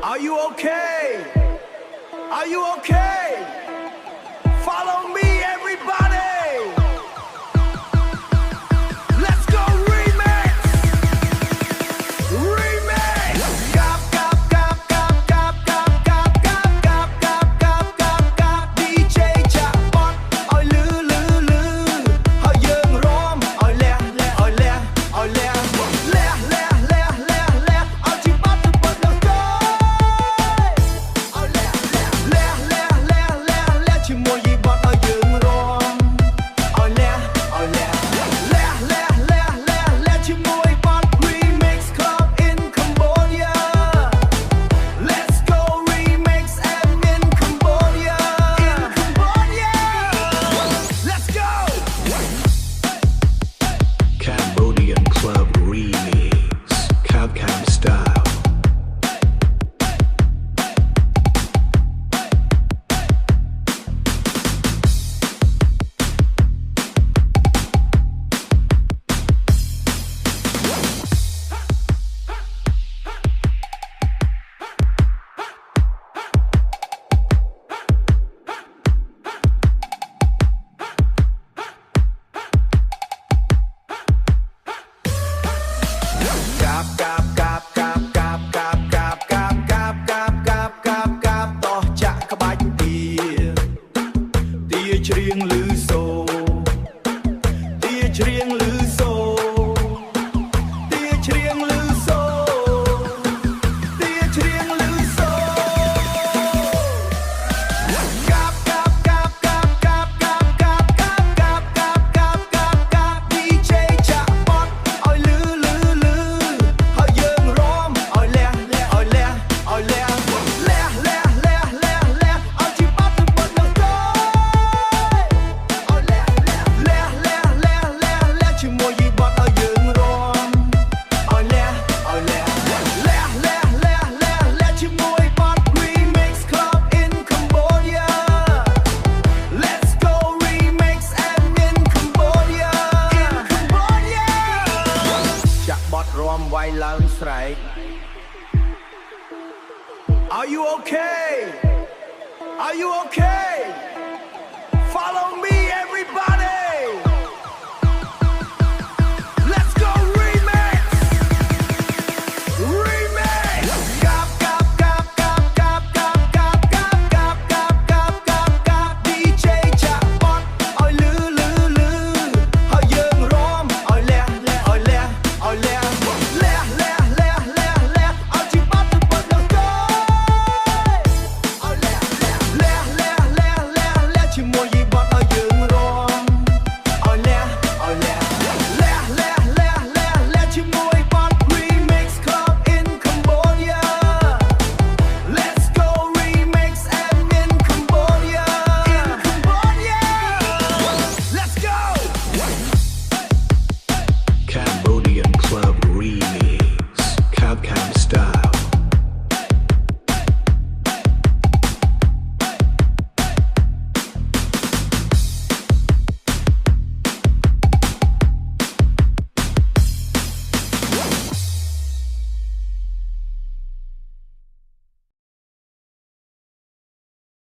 Are you okay? Are you okay? Follow me, everybody. Let's go remix. Remix. Gap gap gap gap gap gap gap gap gap gap gap gap gap DJ ចាក់បត់ឲ្យលឺលឺលឺហើយយើងរំឲ្យលះលះឲ្យលះឲ្យលះលះលះលះលះលះឲ្យជីបាត់ទៅបត់ដល់ទៅឲ្យលះលះលះលះលះលះលះជាមួយយីបត់ឲ្យយើងរំឲ្យលះឲ្យលះលះលះលះលះលះជាមួយបត់ Remix Club in Cambodia Let's go remix and in Cambodia Let's go Cambodian Club Remix Cab Style Gap gap gap gap gap gap gap gap gap gap gap gap gap តោះចាក់ក្បាច់ទាច្រៀងឮសូទាច្រៀងឮសូទាច្រៀងឮសូទាច្រៀងឮសូ Gap gap gap gap gap gap gap gap gap gap gap gap DJ ចាក់បត់ឲ្យលឺលឺលឺហើយយើងរំឲ្យលះលះឲ្យលះឲ្យលះលះលះលះលះលះឲ្យជីបាត់ទៅបត់ដល់ទៅឲ្យលះលះលះលះលះលះលះជាមួយយីបត់ឲ្យយើងរំឲ្យលះឲ្យលះលះលះលះលះលះជាមួយបត់ Remix Club in Cambodia Let's go remix and in Cambodia ចាក់បត់រំវាយឡើងស្រែក Are you okay? Are you okay?